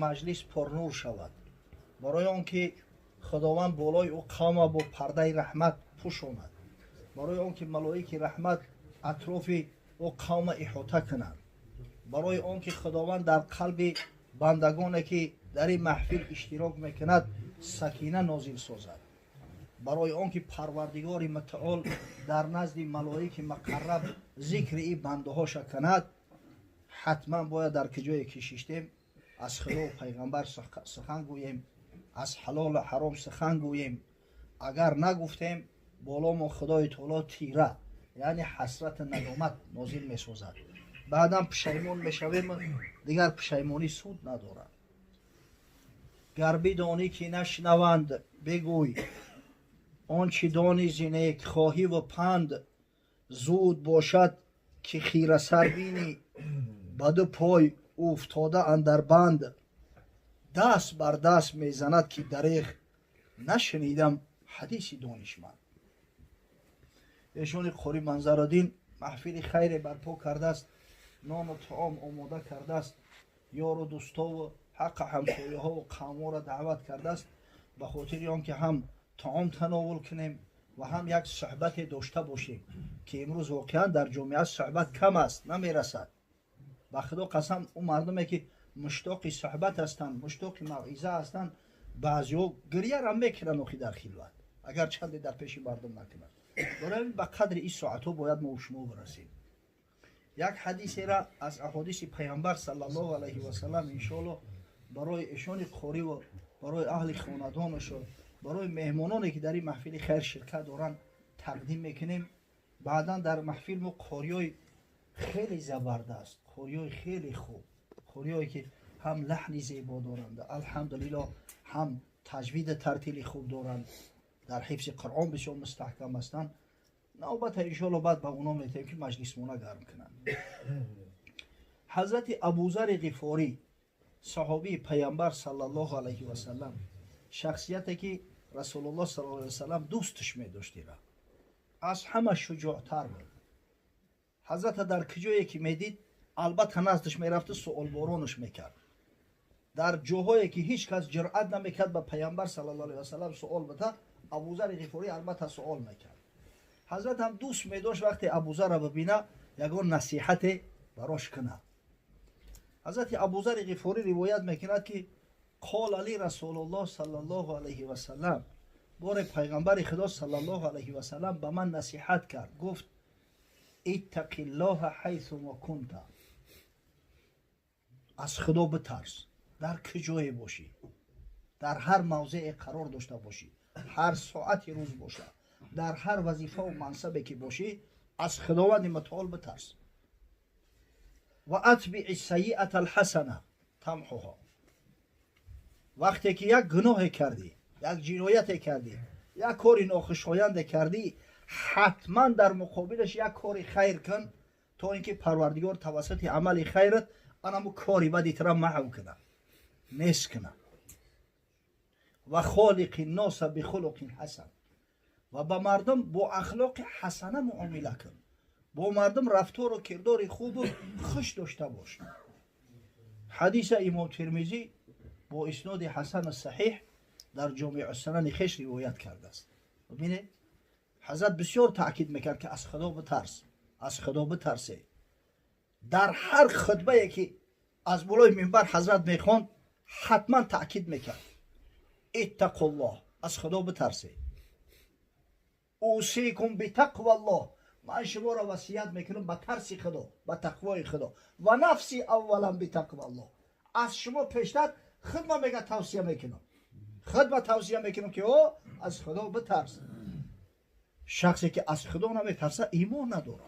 مجلس پرنور شود، برای آنکه خداوند بالای او قوم با پرده رحمت پوشاند، برای آنکه ملائک رحمت اطراف او قوم احاطه کنند، برای آنکه خداوند در قلب بندگانی که در این محفل اشتراک میکند سکینه نازل سازد، برای آنکه پروردگار متعال در نزد ملائک مقرب ذکر این بنده ها کند، حتما باید در کجای که ششتیم از خدا و پیغمبر سخن گوییم، از حلال و حرام سخن گوییم. اگر نگفتیم بالا ما خدای تعالی تیره یعنی حسرت ندامت نازل میسازد، بعدا پشیمان میشویم، دیگر پشیمانی سود ندارد. گر بدانی که نشنوند بگوی، آنچه دانی ز نیک خواهی و پند، زود باشد که خیره سر بینی بد پای افتاده اندر بند. دست بر دست میزند که دریغ، نشنیدم حدیث دانشمند. ایشون قاری منظرالدین محفل خیر برپا کرده است، نان و طعام آماده کرده است، یار و دوستا و حق همسایه ها و قوم را دعوت کرده است، به خاطر آنکه هم طعام تناول کنیم و هم یک صحبت داشته باشیم که امروز واقعا در جامعه صحبت کم است، نمیرسد. به خدا قسم اون مردمی که مشتاق صحبت هستند، مشتاق موعظه هستند، بعضی‌ها گریه را میکنند آخی در خلوت، اگر چندی در پیش مردم نکنند. برای به قدر این ساعت‌ها باید ما و شما برسیم. یک حدیثی را از احادیث پیامبر صلی الله علیه و سلم انشاءالله برای ایشان قاری و برای اهل خاندانش و برای مهمانانی که در این محفل خیر شرکت دارند تقدیم میکنیم. بعدا در محفل ما قاریای خیلی زبردست، قاریای خیلی خوب، قاریایی که هم لحن زیبا دارند الحمدلله، هم تجوید ترتیل خوب دارند، در حفظ قرآن بسیار مستحکم هستند. نوبت انشاءالله بعد به اونا میتیم که مجلس مونه گرم کنند. حضرت ابوذر غفاری صحابی پیامبر صلی الله علیه و سلم، شخصیتی که رسول الله صلی الله علیه و سلم دوستش می‌داشتی را، از همه شجاعتر بود. حضرت در کجایی که میدید البته نزدش میرفته سوال بارونش میکرد، در جاهایی که هیچ کس جرأت نمیکرد به پیامبر صلی الله علیه و سلم سوال بده، ابوذر غفاری البته سوال میکرد. حضرت هم دوست می‌داشت وقتی ابوذر را ببینه یگان نصیحت براش کنه. حضرت ابوذر غفاری روایت میکند که قال علی رسول الله صلی الله علیه و سلم، بار پیغمبر خدا صلی الله علیه و سلم به من نصیحت کرد، گفت اتق الله حیث ما کنت، از خدا بترس در کجای باشی، در هر موضع قرار داشته باشی، هر ساعت روز باشه، در هر وظیفه و منصبی که باشی، از خداوند متعال بترس. و اتبع السیئة الحسنه تمحوها، وقتی که یک گناه کردی، یک جنایت کردی، یک کاری ناخوشایند کردی، حتما در مقابلش یک کاری خیر کن تا اینکه پروردگار توسط عمل خیرت آنمو کاری بدی ترا محو کنه، نیست کنه. و خالق الناس بخلق حسن، و با مردم با اخلاق حسنه معامله کن، با مردم رفتار و کردار خوب و خوش داشته باش. حدیث امام ترمذی با اسناد حسن صحیح در جامع السنن خویش روایت کرده است. ببینید حضرت بسیار تاکید میکرد که از خدا بترس، از خدا بترسه. در هر خطبه که از بالای منبر حضرت میخواند حتما تاکید میکرد اتقوا الله، از خدا بترسه. اوصیکم بتقوا الله، من شما را وصیت میکنم به ترس خدا، به تقوای خدا. و نفسی اولا بتقوا الله، از شما پیشتر خود میگه توصیه میکنم، خود توصیه میکنم که او از خدا بترس. شخصی که از خدا نمیترسه ایمان نداره.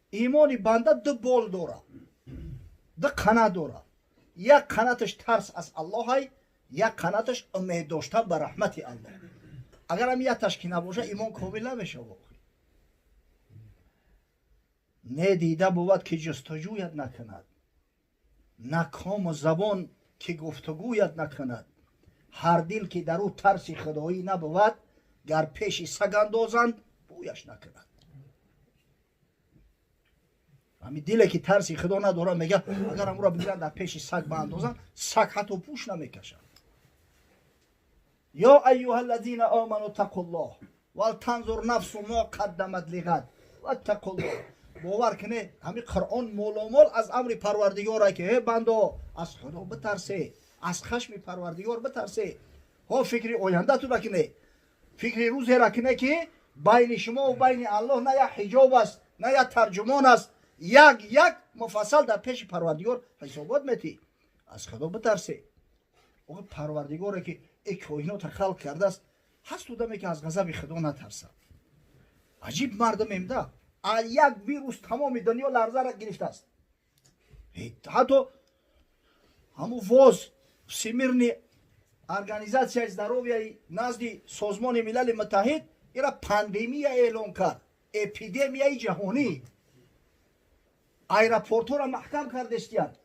ایمانی بنده دو بال داره، دو قنه داره. یک قناتش ترس از الله های، یک قناتش امید داشتن به رحمت الله. اگر هم یک تشکی نباشه ایمان کامل نمیشه. نه دیده بود که جستجویت نکند، نه کام و زبان که گفتگویت نکند. هر دل که در او ترس خدایی نبود، گر پیش سگ اندازند بویش نکند. همین دیلی که ترسی خدا نداره میگه اگر امو را بگیرن در پیش سگ باندازن سگ حتی پوش نمیکشن. یا ایها الذین آمنوا اتقوا الله ولتنظر نفس ما قدمت لغد واتقوا الله. باور کنه همین قرآن مولامول از امر پروردگار که بنده از خدا بترسه، از خشم پروردگار بترسه. ها فکری آینده تو نکنه، فکری روزی را کنه که بین شما و بین الله نه یک حجاب است نه یک ترجمان است، یک مفصل در پیش پروردگار حسابات میتی. از خدا بترسه. او پروردگار که این کائنات خلق کرده است هست تو دمی که از غضب خدا نترسه. عجیب مردم امده یک ویروس تمام دنیا لرزه را گرفته است. حتی همون واز всемирní организация здоровья назди سازمان ملل متحد ایرا پاندمی اعلان کرد، اپیدمی جهانی. ایرپورت ها را محکم کردستیان،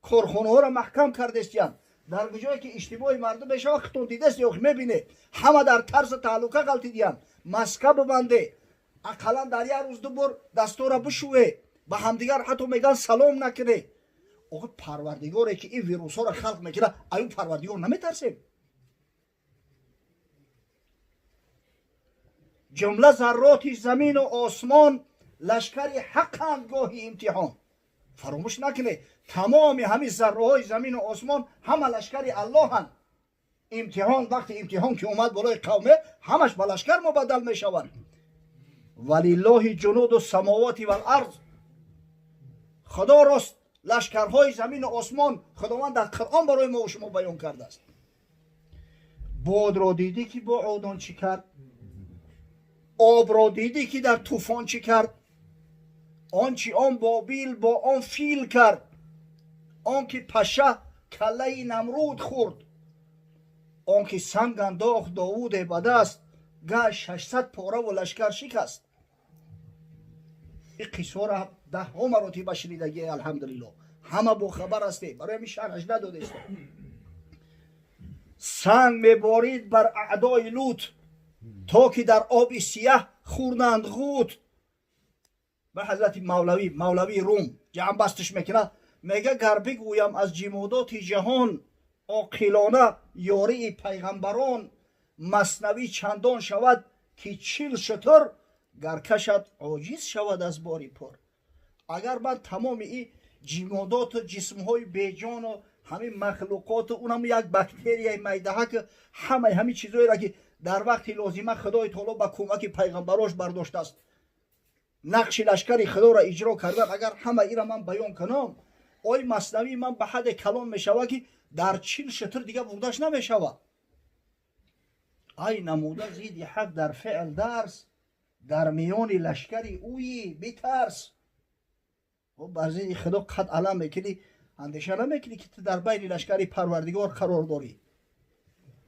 کارخانه ها را محکم کردستیان. در جایی که اشتباه مردم بشه وقتون دیدست یا میبینه همه در طرز تعلقه غلطی دیان. مسکه ببنده، اقلا در یک روز دو بار دستور بشوه، به همدیگر حتی میگن سلام نکنه. آقا پروردگاره که این ویروس ها را خلق میکنه آیا پروردگار نمیترسیم؟ جمله ذرات زمین و آسمان لشکر حقند گاهی امتحان. فراموش نکنه تمام همین ذره های زمین و آسمان همه لشکر الله هن. امتحان وقتی امتحان که اومد بالای قومه همش به لشکر مبدل میشوند. ولله جنود السماوات والارض. خدا راست لشکرهای زمین و آسمان خداوند در قرآن برای ما و شما بیان کرده است. باد را دیدی که با عادان چی کرد؟ آب را دیدی که در طوفان چی کرد؟ آنچه آن بابیل با آن فیل کرد، آن که پشه کله نمرود خورد، آن که سنگ انداخت داوود به دست گشت 600 پاره و لشکر شکست. این قصه را 10 مراتب شنیدگی الحمدلله همه با خبر هستی، برای همین شرحش نداده است. سنگ میبارید بر اعدای لوط تا که در آب سیاه خوردند غوت. به حضرت مولوی روم جمع بستش میکنه میگه گر بگویم از جمادات جهان عاقلانه یاری پیغمبران، مثنوی چندان شود که 40 شتر گر کشد عاجز شود از باری پر. اگر من تمام این جمادات و جسم های بیجان و همین مخلوقات و اونم یک باکتری میده که همین چیزایی را که در وقت لازمه خدای تعالی با کمک پیغمبراش برداشته است نقش لشکر خدا را اجرا کردن، اگر همه ایرا من بیان کنم آی مثنوی من به حد کلام میشوه که در 40 شتر دیگه برداشت نمیشوه. ای نموده زید حق در فعل درس، در میان لشکری اوی بترس. و برزید خدا قد علم میکنی اندیشه نمیکنی که تو در بین لشکری پروردگار قرار داری.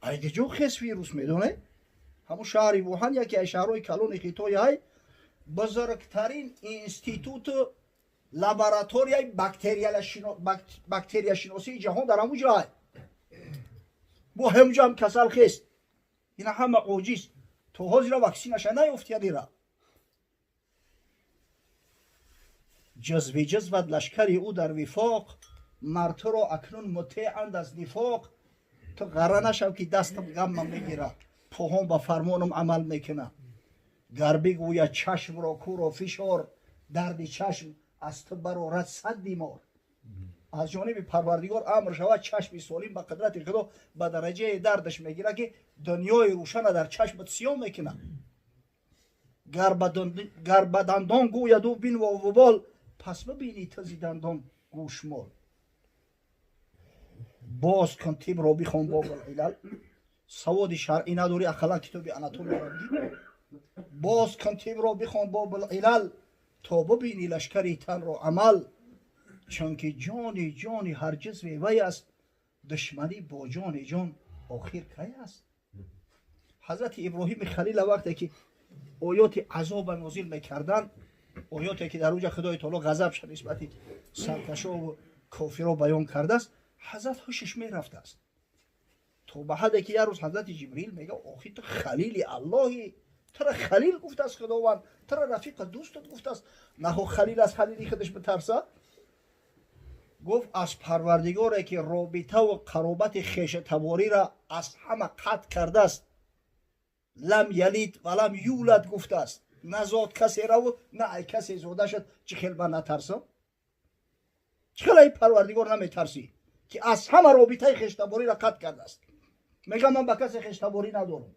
ای دیجو خیس ویروس میدونه همون شهری ووهان یکی از شهرهای کلون خیتوی های بزرگترین اینستیتوت لابراتوریای باکتریا شناسی جهان در همون جای با همونجا هم کسل خیست. این همه عاجز تو حاضر را وکسینش نیفتیدی را جزود لشکری او در وفاق، مرد را اکنون مطیعند از نفاق. تو قرار نشو که دستم غم میگیره پاهم با فرمانم عمل میکنه. گر بگوید چشم را کور و فشار، درد چشم از تو برآرد 100 بیمار. از جانب پروردگار امر شود چشم سالم به قدرت خدا به درجه دردش میگیره که دنیای روشن در چشمت سیاه میکنه. گر به دندان گوید او بین و وبال، پس ببینی تزی دندان گوشمال. باز کن تیب را بخوان باب العلل، سواد شرعی نداری اقلا کتاب اناتومی را بگیر. باز کن تیب را بخوان باب العلل، تا ببینی لشکری تن را عمل. چون که جان هر جزو وی است، دشمنی با جان آخر کی است. حضرت ابراهیم خلیل وقتی که آیات عذاب نازل میکردن، آیاتی که در اوج خدای تعالی غضب شد نسبت سرکشا و کافرا بیان کرده است، حضرت هوشش میرفته است. تو به حدی که یه روز حضرت جبریل میگه آخی تو خلیل اللهی، ترا خلیل گفت است خداوند، ترا رفیق دوستت گفت است نخو خلیل از خلیلی خودش بترسه. گفت از پروردگاری که رابطه و قرابت خویش تباری را از همه قطع کرده است، لم یلید و لم یولد گفته است، نزاد کسی را و نه ای کسی زاده شد. چه خیلی من نترسم؟ چه خیلی پروردگار نمیترسی که از همه رابطه خویش تباری را قطع کرده است؟ میگم من به کسی خویش تباری ندارم،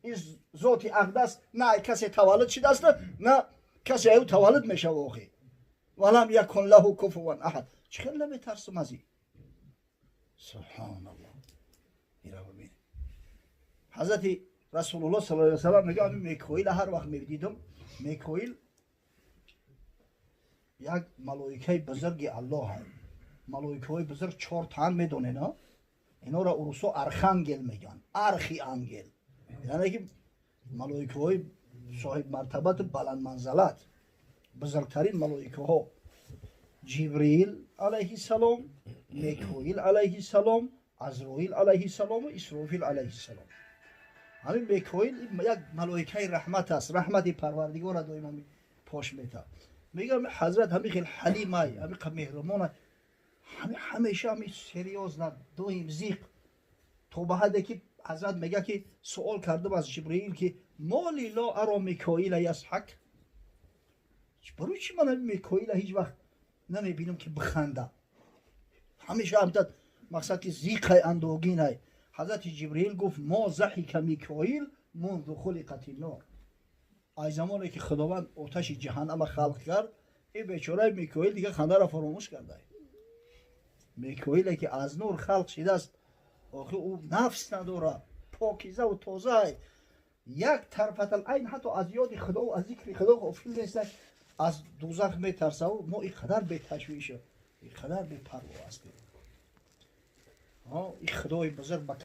این ذات اقدس نه ای کسی تولد شده است نه کسی او تولد میشه واقعی. ولم یکن له کفوا احد. چه خیلی نمیترسم از این؟ سبحان الله. اینا ببین حضرت رسول الله صلی الله علیه و سلم میگه همین میکائیل هر وقت میدیدم، میکائیل یک ملائکه بزرگ الله هست. ملائکه های بزرگ 4 تا میدونه نه، اینا را اروسا ارخانگل میگن، ارخی انگل، یعنی که ملائکه های صاحب مرتبت بلند منزلت، بزرگترین ملائکه ها جبرئیل علیه السلام، میکائیل علیه السلام، عزرائیل علیه السلام و اسرافیل علیه السلام. همین میکائیل یک ملائکه رحمت است، رحمت پروردگار را دائما پاش میته. میگم حضرت همین خیلی حلیمه، همین مهربانه، همیشه همین سریوز نه، دویم زیق. تو به حدی که حضرت میگه که سوال کردم از جبرئیل که مالی لا ارا میکائیل یضحک، برای چی من میکائیل هیچ وقت نمیبینم که بخنده؟ همیشه همت مقصد که زیق اندوگین های. حضرت جبرئیل گفت ما ضحک میکائیل منذ خلقت النار. از زمانی که خداوند آتش جهنم خلق کرد، این بیچاره میکائیل دیگه خنده را فراموش کرده. میکائیل که از نور خلق شده است، آخه او نفس نداره، پاکیزه و تازه، یک طرفت العین حتی از یاد خدا و از ذکر خدا غافل نیست، از دوزخ میترسه. و ما اینقدر به تشویشه، اینقدر به پروا هستیم. این خدای بزرگ بک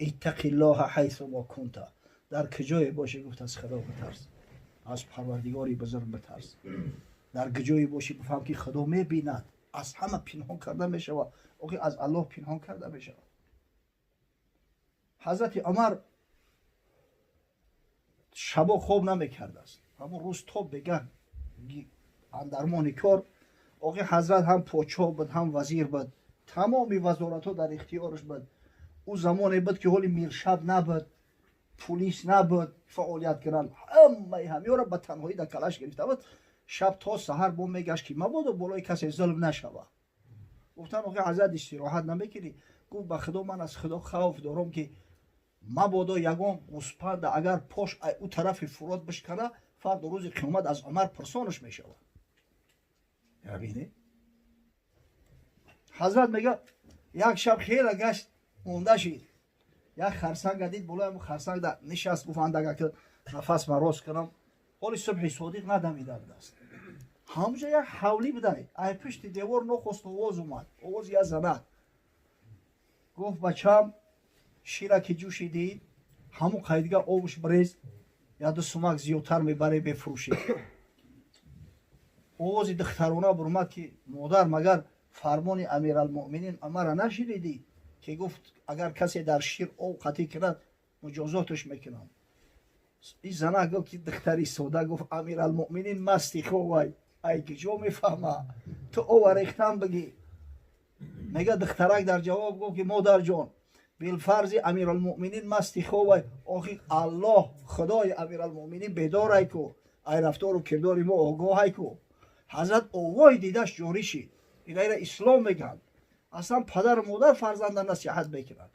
اتق الله حیث ما کنت. در کجای باشه گفت از خدا بترس، از پروردگاری بزرگ بترس. در کجای باشی بفهم که خدا میبیند، از همه پنهان کرده میشه و از الله پنهان کرده میشه. حضرت عمر شبا خواب نمیکرده است، همون روز تا بگن اندرمان کار. حضرت هم پادشاه بود، هم وزیر بود، تمامی وزارت ها در اختیارش بود. او زمانی بود که حالی میرشد نبود، پلیس نبود فعالیت کردن، همه را به تنهایی در کلش گرفته بود. شب تا سحر با میگشت که مبادا بالای کسی ظلم نشوه. گفتن حضرت استراحت نمیکنی؟ گفت به خدا من از خدا خوف دارم که مبادا یگان گوسپند اگر پاش او طرف فرات بشکنه، فرد روز قیامت از عمر پرسانش میشوه. ببینی حضرت میگه یک شب خیلی گشت مونده شید، یک خرسنگ دید بالای همون خرسنگ نشست. گفت اگر که نفس من راست کنم، حالی صبح صادق ندمیده بود است. همونجا یک حولی بده، ای پشت دیوار نخست آواز اومد، آواز یک زنه. گفت بچم شیره که جوشی دید، همون قیدگه آبش بریز، یا 2 سمک زیادتر میبره بفروشی. آواز دخترانه برمد که مادر مگر فرمان امیرالمؤمنین عمر را نشنیدی که گفت اگر کسی در شیر آب قطعی کند مجازاتش میکنم. این زنه گفت که دختری ساده گفت امیرالمؤمنین مستی خواه ای که جو میفهمه تو او ریختم بگی. میگه دخترک در جواب گفت که مادر جان بالفرض امیرالمؤمنین مستی خواه، آخی الله خدای امیرالمؤمنین بیدار ای کو، ای رفتار و کردار ما آگاه ای کو. حضرت آوای دیدش جاری شید. این را اسلام میگن. اصلا پدر و مادر فرزندان نصیحت میکنن،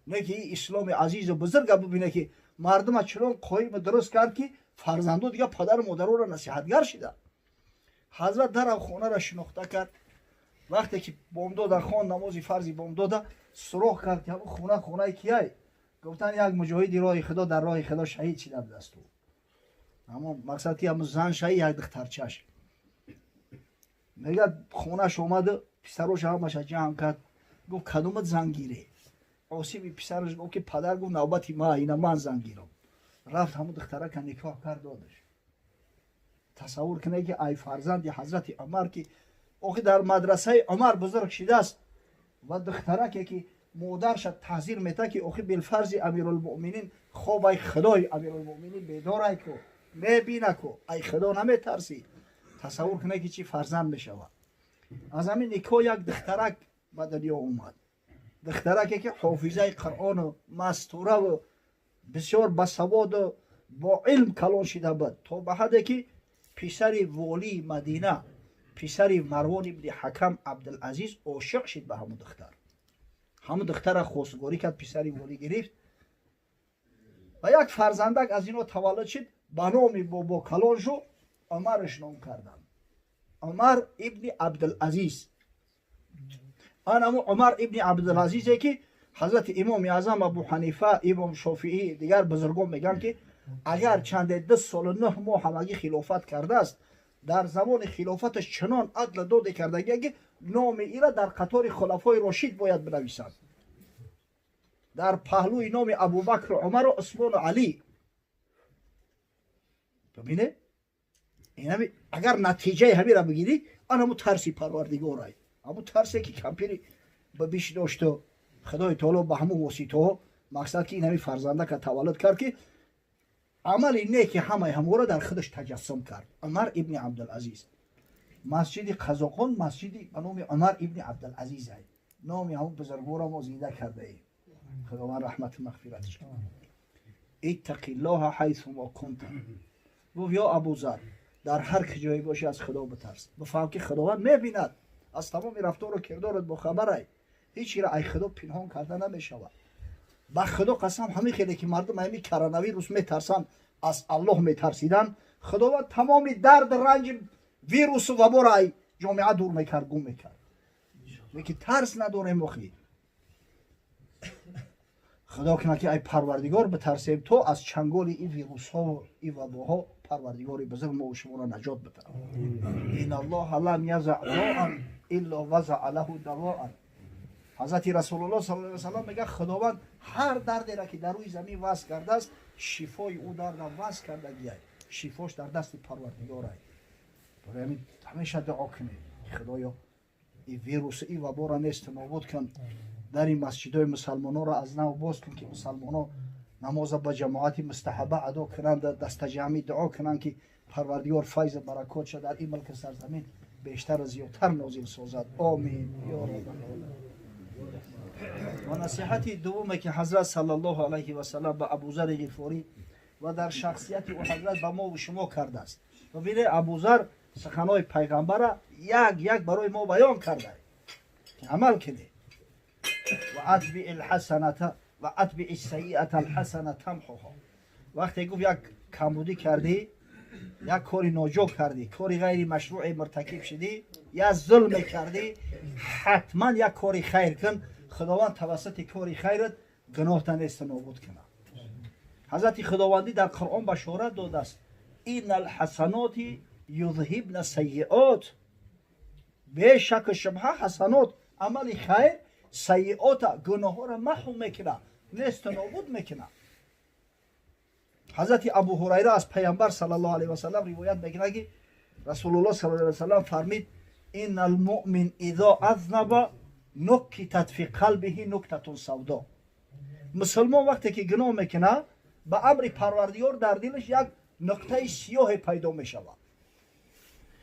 نه که این اسلام عزیز و بزرگ ببینه که مردم چنان قایم درست کرد که فرزندو دیگه پدر و مادر را نصیحتگر شده. حضرت در خانه را شناخته کرد. وقتی که بامداد خان نماز فرضی بامداد سراغ کرد که خونه کیه؟ گفتن یک مجاهدی راه خدا در راه خدا شهید شده بود است. اما مقصد که همون زن شهید، یک دخترچش. میگه خونهش اومد، پسروش همش جمع کرد. گفت کدومت زن گیره؟ عاصم پسرش گفت که پدر گفت نوبتی ما اینا من زن گیرم. رفت همون دختره که نکاح کرد دادش. تصور کنه که ای فرزند حضرت عمر که اوخی در مدرسه عمر بزرگ شده است و دختره که مادرش تحذیر میده که اوخی بالفرض امیرالمؤمنین خوب ای خدای امیرالمؤمنین بیدار کو میبینه کو ای خدا نمیترسی. تصور کنه که چی فرزند میشود. از همین نکاح یک دخترک به دنیا اومد. دخترک که حافظه قرآن و مستوره و بسیار بسواد و با علم کلان شده بود تا به حدی که پسر والی مدینه پسر مروان ابن حکم عبدالعزیز عاشق شد به همون دختر. همون دختر خواستگاری کرد، پسر والی گرفت و یک فرزندک از اینا تولد شد به نام بابا کلان شو عمرش نام کردن عمر ابن عبدالعزیز. آن همون عمر ابن عبدالعزیزه که حضرت امام اعظم ابو حنیفه امام شافعی دیگر بزرگان میگن که اگر چند 10 سال و 9 ماه همگی خلافت کرده است در زمان خلافتش چنان عدل داده کرده که نام ایره در قطار خلفای راشد باید بنویسند. در پهلوی نام ابوبکر و عمر و عثمان و علی. ببینه این اگر نتیجه همین را بگیری آن همون ترسی پروردگار های همون ترسی که کمپیری به بیش داشت و خدای تعالی به همون واسطه مقصد که این همین فرزنده که تولد کرد که عمل اینه که همه را در خودش تجسم کرد. عمر ابن عبدالعزیز مسجد قزاقان مسجدی به نام عمر ابن عبدالعزیز است. نام همون بزرگوار ما زنده کرده ای. خداوند رحمت و مغفرتش کنه. اتق الله حیث ما کنت. گفت یا ابوذر در هر جایی باشی از خدا بترس. بفهم که خداوند میبیند. از تمام رفتار و کردارت با خبره. هیچی را ای خدا پنهان کرده نمیشود. با خدا قسم همین خیلی که مردم همین کرونا ویروس میترسن از الله میترسیدن خداوند تمام درد رنج ویروس و وبا را جامعه دور میکرد گم میکرد. میگه ترس نداره مخی. خدا کنه که ای پروردگار بترسیم تو از چنگال این ویروس ها و این وباها پروردگاری بزرگ ما و شما را نجات بده. این الله لم یضع داء الا وضع له دواء. حضرت رسول الله صلی الله علیه و سلم میگه خداوند هر دردی را که در روی زمین وضع کرده است شفای او درد را وضع کرده است. شفاش در دست پروردگار است. برای همین همیشه دعا کنید خدایا این ویروس این وبا را نیست نابود کن. در این مسجدهای مسلمانان را از نو باز کن که مسلمانان نماز با جماعت مستحبه ادا کنند دست جمعی دعا کنند که پروردگار فیض برکات شد در این ملک سرزمین بیشتر و زیادتر نازل سازد. آمین یا رب العالمین. و نصیحت دومی که حضرت صلی الله علیه و سلم به ابوذر غفاری و در شخصیت او حضرت به ما و شما کرده است. و ببینید ابوذر سخنهای پیغمبر را یک برای ما بیان کرده که عمل کنید. و اتبع الحسنه و اتبع السیئه الحسنه تمحوها. وقتی گفت یک کمبودی کردی یک کاری ناجور کردی کاری غیر مشروع مرتکب شدی یا ظلم کردی حتما یک کاری خیر کن خداوند توسط کاری خیرت گناه نیست نابود کنه. حضرت خداوندی در قرآن بشارت داده است این الحسنات یذهبن السیئات. به شک شبه حسنات عمل خیر سیئات گناه ها را محو میکنه نیست نابود میکنه. حضرت ابو هریره از پیامبر صلی الله علیه و سلم روایت میکنه که رسول الله صلی الله علیه و سلم فرمید ان المؤمن اذا اذنب نکتت فی قلبه نکتة سودا. مسلمان وقتی که گناه میکنه به امر پروردگار در دلش یک نقطه سیاه پیدا میشود.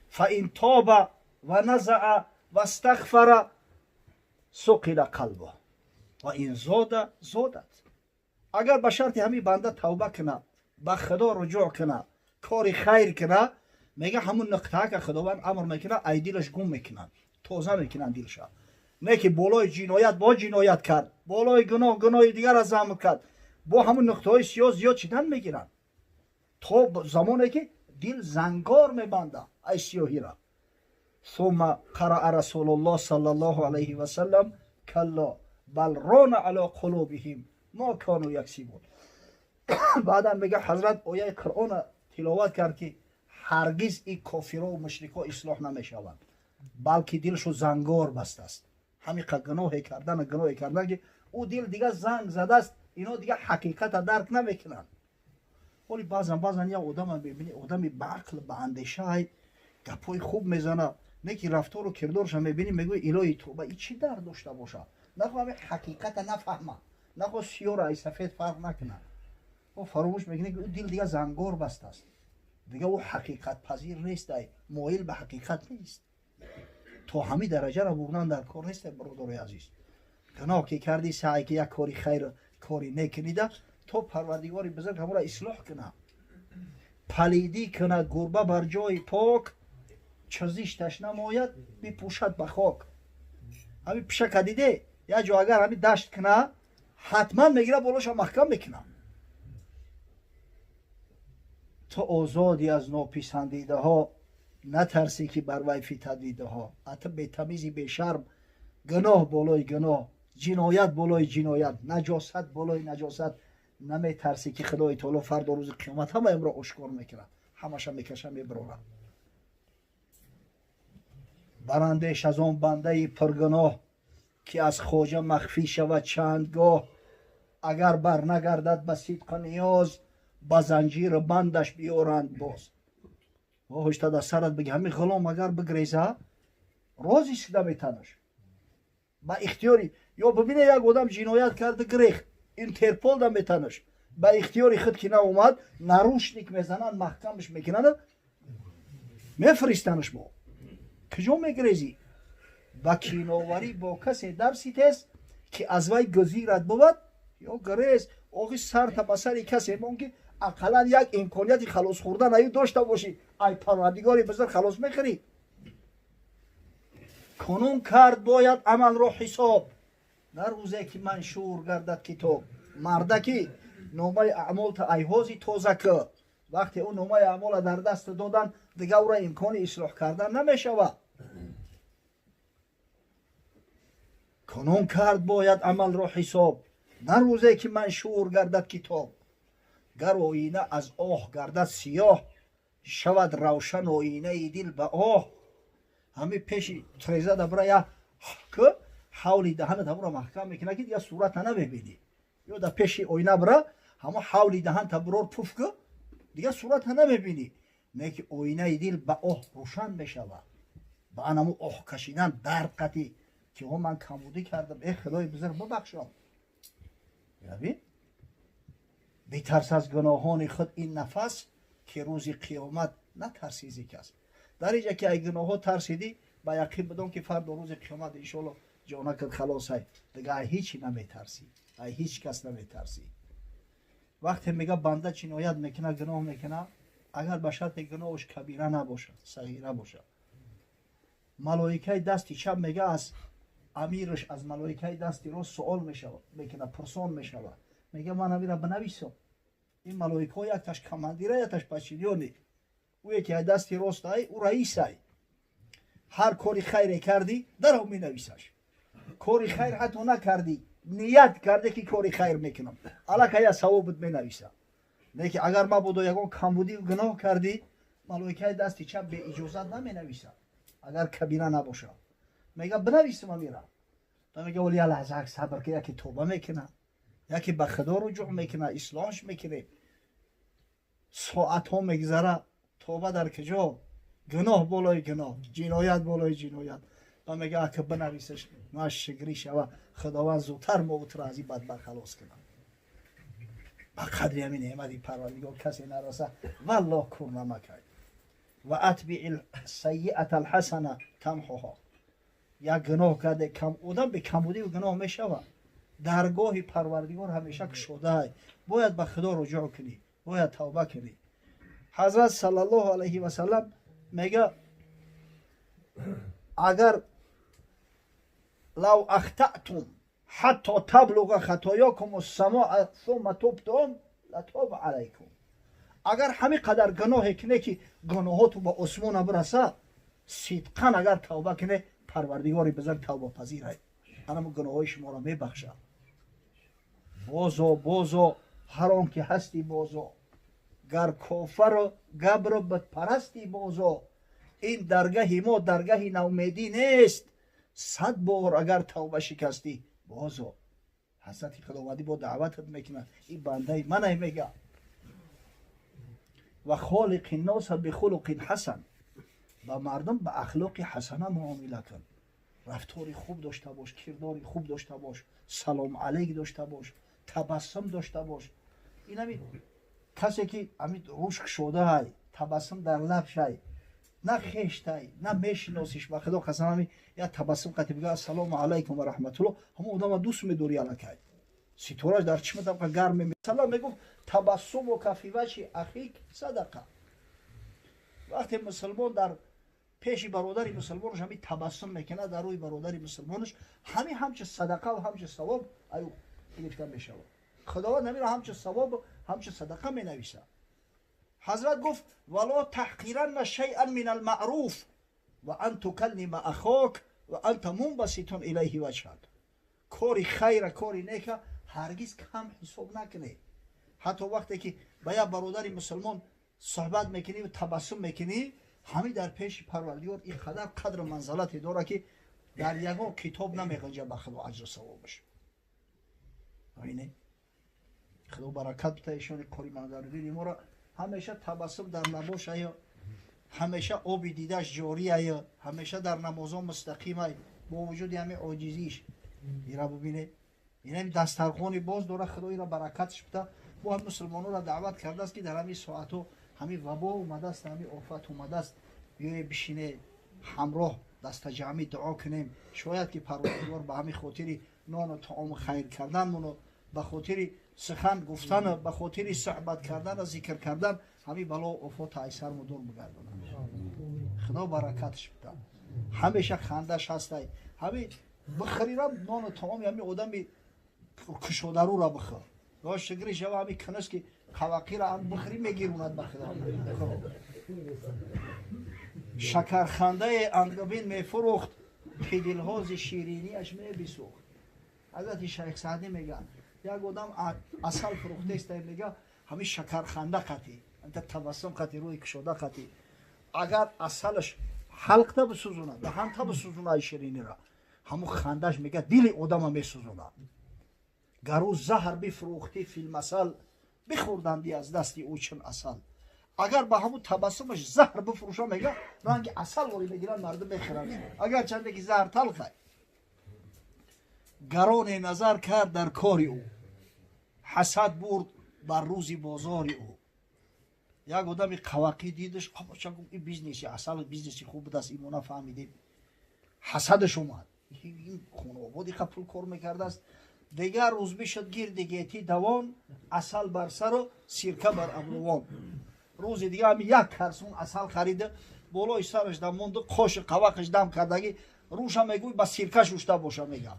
فان تاب و نزع و استغفر سقل قلبه و این زادت. اگر به شرط همین بنده توبه کنه به خدا رجوع کنه کاری خیر کنه میگه همون نقطه که خداوند امر میکنه ای دلش گم میکنن تازه میکنن دلش. نه که بالای جنایت با جنایت کرد بالای گناه دیگر از عمل کرد با همون نقطه های سیاه زیاد چیدن میگیرن تا زمانی که دل زنگار میبنده ای سیاهی را. ثم قرأ رسول الله صلی الله علیه و سلم کلا بل ران علی قلوبهم ما کانوا یکسبون. بعدا میگه حضرت آیه قرآن تلاوت کرد که هرگز این کافرها و مشرکا اصلاح نمیشوند بلکه دلشو زنگار بسته است. همین گناه کردن که او دل دیگه زنگ زده است، اینا دیگه حقیقت درک نمیکنن. ولی بعضن یا آدم میبینی آدمی به عقل به اندیشه گپای خوب میزنه، نه که رفتار و کردارش میبینی میگوی الهی توبه این چی درد داشته باشه، نخواه همه حقیقت نفهمه، نخواه سیاه ای سفید فرق نکنه. و فراموش میکنه که او دل دیگه زنگار بسته است، دیگه او حقیقت پذیر نیست، مایل به حقیقت نیست. تو همین درجه را بردن در کار نیست برادرای عزیز. گناه که کردی سعی که یک کاری خیر کاری نکنیده، تو پروردگاری بزرگ همون را اصلاح کنه. پلیدی کنه گربه بر جای پاک، چزیشتش نماید بپوشد به خاک. همین پیشه دیده یا جا اگر همین دشت کنه حتما میگیره بالاش محکم میکنه. تو آزادی از ناپسندیده ها، نترسی که بر وی فتدیده ها. حتی بی‌تمیزی بی‌شرم، گناه بالای گناه، جنایت بالای جنایت، نجاست بالای نجاست، نمیترسی که خدای تعالی فردا روز قیامت همه امرا اشکار میکنه، همش میکشه میبرونه. براندیش از آن بنده پرگناه، که از خواجه مخفی شود چندگاه. اگر بر نگردد به صدق نیاز، به زنجیر بندش بیارند باز. هشتا در سرت بگی همین غلام اگر بگریزه رازی سیده میتنش با اختیاری، یا ببینه یک آدم جنایت کرده گریخت اینترپول دا میتنش با اختیاری خود که اومد نروشنیک میزنن محکمش میکنن میفرستنش. با کجا میگریزی؟ با کیناوری با کسی درسی تست که از وی گزیرت بود یا گریز آقای سر تا بسری کسی ممکن اقلا یک امکانیت خلاص خوردن ایو داشته باشی، ای پروردگاری بزرگ خلاص میخری. کنون کرد باید عمل را حساب، در روزی که منشور گردد کتاب. مردکی نامه اعمال تا ایهازی تازه که وقتی اون نامه اعمال در دست دادن دیگه او را امکان اصلاح کردن نمیشود. کنون کرد باید عمل را حساب، در روزی که منشور گردد کتاب. گر آینه از آه گردد سیاه، شود روشن آینه دل به آه. همه پیش تریزه دبره یا که حولی دهنت همون را محکم میکنه که دیگه صورت نمیبینی، یا در پیش آینه بره همه حولی دهن تبرار پوف که دیگه صورت نمیبینی، نه که آینه دل به آه روشن بشود. با انمو آه کشیدن درد قطعی که من کمبودی کردم، ای خدای بزرگ ببخشم. ببین بی‌ترس از گناهان خود این نفس، که روز قیامت نترسیزی کس. در اینجا که ای گناه ها ترسیدی با یقین بدون که فردا روز قیامت انشالله جانکت خلاص های دیگه هیچی نمیترسی، هیچ کس نمیترسی. وقتی میگه بنده جنایت میکنه گناه میکنه، اگر به شرط گناهش کبیره نباشه صغیره باشه، ملائکه دستی چپ میگه از امیرش از ملائکه دستی راست سوال میکنه پرسان میشه، میگه من امیره بنویسم. این ملائکه ها یک تاش کماندیره یک تاش پچیلیونی، او یکی دستی راست ای او رئیس ای. هر کاری خیری کردی در او می نویسش، کاری خیر حتی نکردی نیت کرده که کاری خیر میکنم الک یا ثوابت می نویسه. لیکن اگر ما بودو یگان کمبودی و گناه کردی ملائکه دستی چپ به اجازت نمی نویسه، اگر کبیره نباشه میگه بنویسم امیره. تو میگه ولی لحظه صبر که یکی توبه میکنه، یکی به خدا رجوع میکنه اصلاحش میکنه، ساعت ها میگذره توبه در کجا؟ گناه بالای گناه، جنایت بالای جنایت. و میگه اگه بنویسش ناش شگری شوه خداوند زودتر موت را از این بدبخت خلاص کنه. با قدر همین نعمتی پروردگار کسی نرسه والله کور نمکه. و اتبع السیئة الحسنه تمحوها. یک گناه کرده کم آدم به کمبودی و گناه میشوه، درگاه پروردگار همیشه کشوده، باید به خدا رجوع کنی، باید توبه کنی. حضرت صلی الله علیه و سلم میگه اگر لو اخطأتم حتی تبلغ خطاياكم السماء ثم تبتم لتاب علیکم. اگر همین قدر گناه کنه که گناهاتو با آسمان برسه، صدقا اگر توبه کنه پروردگاری بزرگ توبه پذیره، همه گناههای شما را میبخشه. بازو هر آن که هستی بازو، گر کافر و گبر و بدپرستی بازو. این درگاه ما درگاه نومیدی نیست، 100 بار اگر توبه شکستی بازو. حضرت خداوندی با دعوتت میکنه این بنده من میگه و خالق الناس بخلق حسن با مردم به اخلاق حسنه معامله کن رفتاری خوب داشته باش کرداری خوب داشته باش سلام علیک داشته باش تبسم داشته باش این همین کسی که همین روش شده های تبسم در لبش های نه خشته نه میشناسیش و خدا قسم همین یا تبسم قطعی بگه السلام علیکم و رحمت الله همون آدم دوست میدوری الکی ستورش در چشم طبقه گرم میسلام میگفت تبسم و کفی وجه اخیک صدقه وقتی مسلمان در پیش برادری مسلمانش همین تبسم میکنه در روی برادری مسلمانش همین همچه صدقه و همچه ثواب ایو گرفته میشه خداوند همین همچه ثواب و همچه صدقه مینویسه حضرت گفت ولا تحقیرن شیئا من المعروف و ان تکلم اخاک و انت منبسط الیه وجهک کاری خیر کاری نیک هرگز کم حساب نکنی حتی وقتی که با یک برادر مسلمان صحبت میکنی و تبسم میکنی همین در پیش پروردگار این قدر منزلتی داره که در یگان کتاب نمیگنجه به خدا اجر و ثوابش اینه خدا برکت بده ایشون کاری منظر ما را همیشه تبسم در لباش یا همیشه آب دیدش جاری یا همیشه در نمازها مستقیم با وجود همه عاجزیش این را ببینه این همین دسترخوانی باز داره خدا این را برکتش بده با هم مسلمانان را دعوت کرده است که در همین ساعتو همین وبا اومده است همین آفت اومده است بیای بشینه همراه دست جمعی دعا کنیم شاید که پروردگار به همین خاطری نان و طعام خیر کردن منو به خاطری سخن گفتن به خاطری صحبت کردن و ذکر کردن همین بلا و آفات ایسر مدور بگردونن خدا برکتش بده همیشه خندش هست همین بخریرم نان و طعام همین آدمی کشوده رو را بخور یا شگری شما همین کنست که قواقی را هم بخری میگیروند بخدا شکرخنده انگبین میفروخت که دلهاز شیرینیش میبسوخت حضرت شیخ سعدی میگن یک آدم اصل فروخته است میگه همین شکرخنده قطعی انت تبسم قطعی روی کشوده قطعی اگر اصلش حلق تا بسوزونه دهان تا بسوزونه شیرینی را همون خندش میگه دل آدم میسوزونه گرو زهر بفروختی فی المثل بخوردندی از دستی او چون اصل اگر به همون تبسمش زهر بفروشه میگه رنگ اصل ولی بگیرن مردم بخورن اگر چنده که زهر تلخه گران نظر کرد در کاری او حسد برد بر روزی بازاری او یک آدمی قواقی دیدش این بیزنسی اصل بیزنسی خوب بود است ایمونه فهمیدیم حسدش اومد این خانوادی پول کار میکرده است دیگر روز بشد گرد گیتی دوان اصل بر سر و سیرکه بر ابروان روز دیگه هم یک کرسون اصل خریده بالای سرش دم مونده خوش قواقش دم کردگی روش هم میگوی با سیرکه شوشته باشه میگه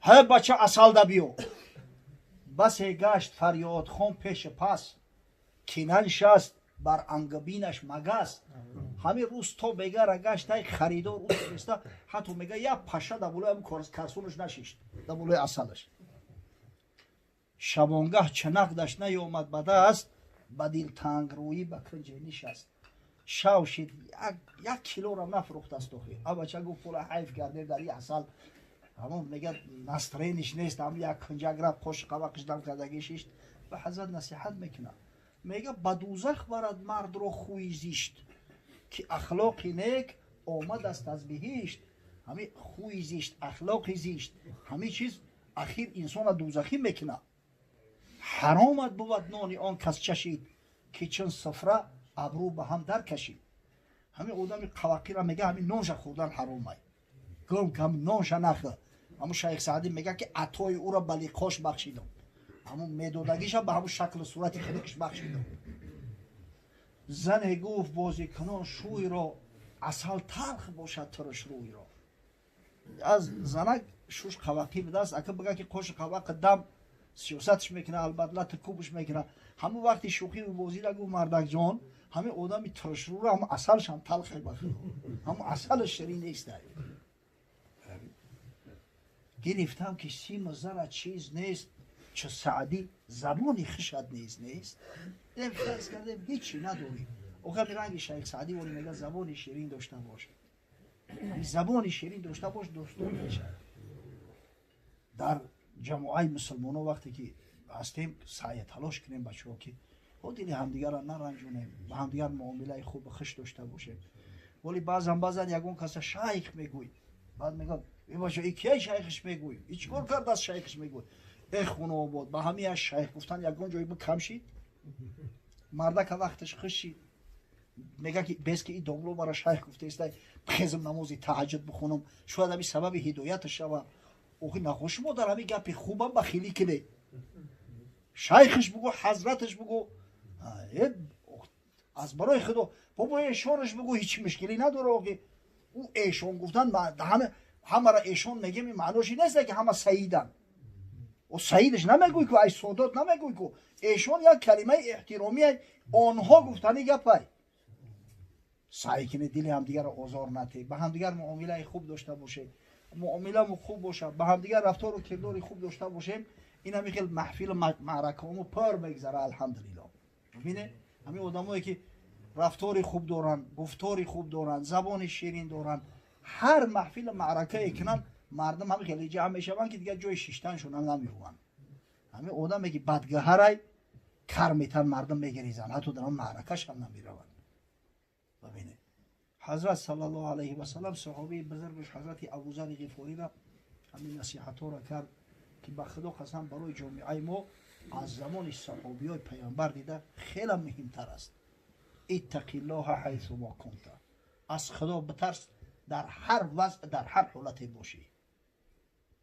های بچه اصل ده بیو بس گشت فریاد خون پیش پس کینن شست بر انگبینش مگست همین روز تو بگه گشت های خریدار او فرسته حتی میگه یا پشه در بلوی هم کرسونش نشیشت در بلوی اصلش شبانگه چنقدش نیامد به دست به دل تنگ رویی به کنجه نشست شوشید یک کیلو را نفروخت است تو خیلی اما چه گفت پول حیف کرده در این اصل همون میگه نسترینش نیست هم یک کنجک را خوش قواقش دم کردگی شیشت به حضرت نصیحت میکنه میگه به دوزخ برد مرد رو خوی زیشت که اخلاقی نیک آمد است از بهشت همین خوی زیشت اخلاقی زیشت همین چیز اخیر انسان دوزخی میکنه حرامت بود نانی آن کس چشید که چون سفره ابرو به هم در کشید همین آدم قواقی را میگه همین نانش خوردن حرامه گم که همین نانش نخه همون شیخ سعدی میگه که عطای او را بلیقاش بخشیدم همون میدودگیش به همون شکل و صورتی خودش بخشیدم زن گفت بازی کنان شوی را اصل تلخ باشد ترش روی را از زنک شوش قواقی بده است اگه بگه که قوش قواق دم سیاستش میکنه البته کوبش میکنه همون وقتی شوخی و بازی را گفت مردک جان همه آدمی ترش رو را هم اصلش هم تلخه بخیر همون اصلش شیرین نیست گرفتم که سیم زر چیز نیست چه سعدی زبانی خشد نیست فرض کردیم هیچی نداری اوقا میرنگی شیخ سعدی ولی میگه زبانی شیرین داشته باشه زبانی شیرین داشته باش دوستون میشه در جماعه مسلمان وقتی که هستیم سعی تلاش کنیم بچه ها که دل همدیگر را نرنجونیم، با همدیگر معامله خوب و خوش داشته باشیم. ولی بعضا یگون کس شیخ میگوی، بعد میگن این بچه ای کی شیخش میگوی، ای چیکار کرد از شیخش میگوی؟ ای خونه آباد با همه از شیخ گفتن یگون جایی کم شید. مرده که وقتش خوش شید میگه که بس که این دنگلو برای شیخ گفته است بخیزم نمازی تهجد بخونم شاید همین سبب هدایتش شوه. اوخی نخوش ما در همین گپی خوبم بخیلی کنه، شیخش بگو حضرتش بگو از برای خدا بابا ایشانش بگو هیچ مشکلی نداره. آقی او ایشان گفتن همه را ایشان میگیم این معنوشی نیست که همه سیدن و سیدش نمیگوی که ای سادات نمیگوی که ایشان یک کلمه احترامی آنها گفتنی گپی. سعی کنه دل همدیگر را آزار نده، به همدیگر معامله خوب داشته باشه، معامله خوب باشه، به همدیگر رفتار و کردار خوب داشته باشیم. این همی خیلی محفل معرکه‌مو پر میگذره الحمدلله. ببینه همین آدمایی که رفتار خوب دارن، گفتار خوب دارن، زبان شیرین دارن، هر محفل معرکه کنن مردم همین خیلی جمع میشن که دیگه جای شیشتنشون هم نمیروان. همین آدمی که بدگهرای کر میتن مردم میگریزن، حتی در اون معرکه‌ش هم نمیروان. ببینه حضرت صلی الله علیه و سلم صحابی بزرگش حضرت ابوذر غفاری را همین نصیحت ها را کرد که به خدا قسم برای جامعه ما از زمان صحابیای پیامبر دیده خیلی مهمتر است. اتقی الله حیث ما کنت، از خدا بترس در هر وضع در هر حالت باشی.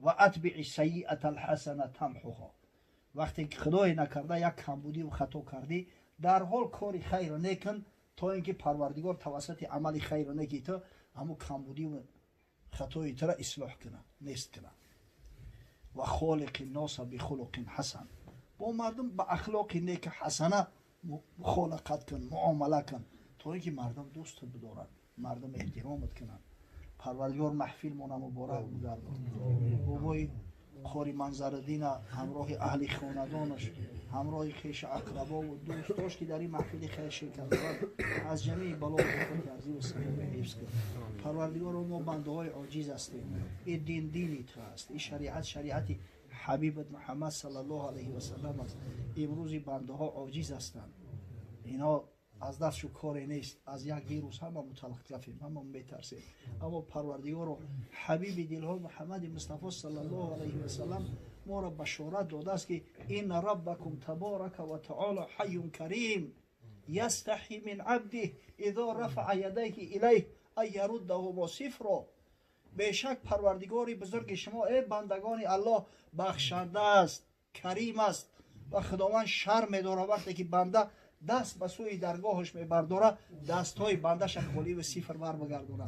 و اتبع سیئة الحسنه تمحها، وقتی که خدای نکرده یک کمبودی و خطا کردی در حال کاری خیر نکن تا اینکه پروردگار توسط عمل خیر نکی تو همون کمبودی و خطای تو را اصلاح کنه نیست کنه. و خالق الناس بخلق حسن، با مردم به اخلاق نیک حسنه مخالقت کن، معامله کن تا اینکه مردم دوست بدارن، مردم احترامت کنن. پروردگار محفل مون مبارک بگردان. بابای قاری منظرالدین همراه اهل خاندانش، همراه خویش اقربا و دوستاش که در این محفل خیر شرکت کردند از جمیع بلا و آفات عزیز و سلام حفظ کن. پروردگار ما بنده های عاجز هستیم، این دین دینی تو است، این شریعت شریعت حبیبت محمد صلی الله علیه و سلم است. امروز بنده ها عاجز هستند، اینا از دستشو کاری نیست، از یک ویروس همه متلقفیم، همه میترسیم. اما پروردگار و حبیب دلها محمد مصطفی صلی الله علیه و سلم ما را بشارت داده است که این ربکم تبارک و تعالی حی کریم یستحی من عبده اذا رفع یدیه الیه ان یردهما صفرا. بیشک پروردگار بزرگ شما ای بندگان الله بخشنده است، کریم است و خداوند شرم داره وقتی که بنده دست به سوی درگاهش میبرداره دستهای بندش خالی و صفر بر بگردونه.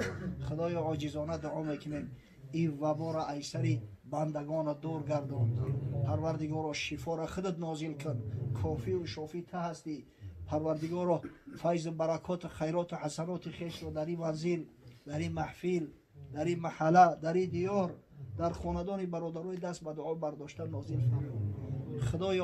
خدای عاجزانه دعا میکنیم این وبا را ایسری بندگان دور گردان. پروردگارا شفا را خودت نازل کن، کافی و شافی ته هستی. پروردگارا فیض و برکات و خیرات و حسنات خویش را در این منزل، در این محفل، در این محله، در این دیار، در خاندان برادرای دست به دعا برداشته نازل فرما. خدای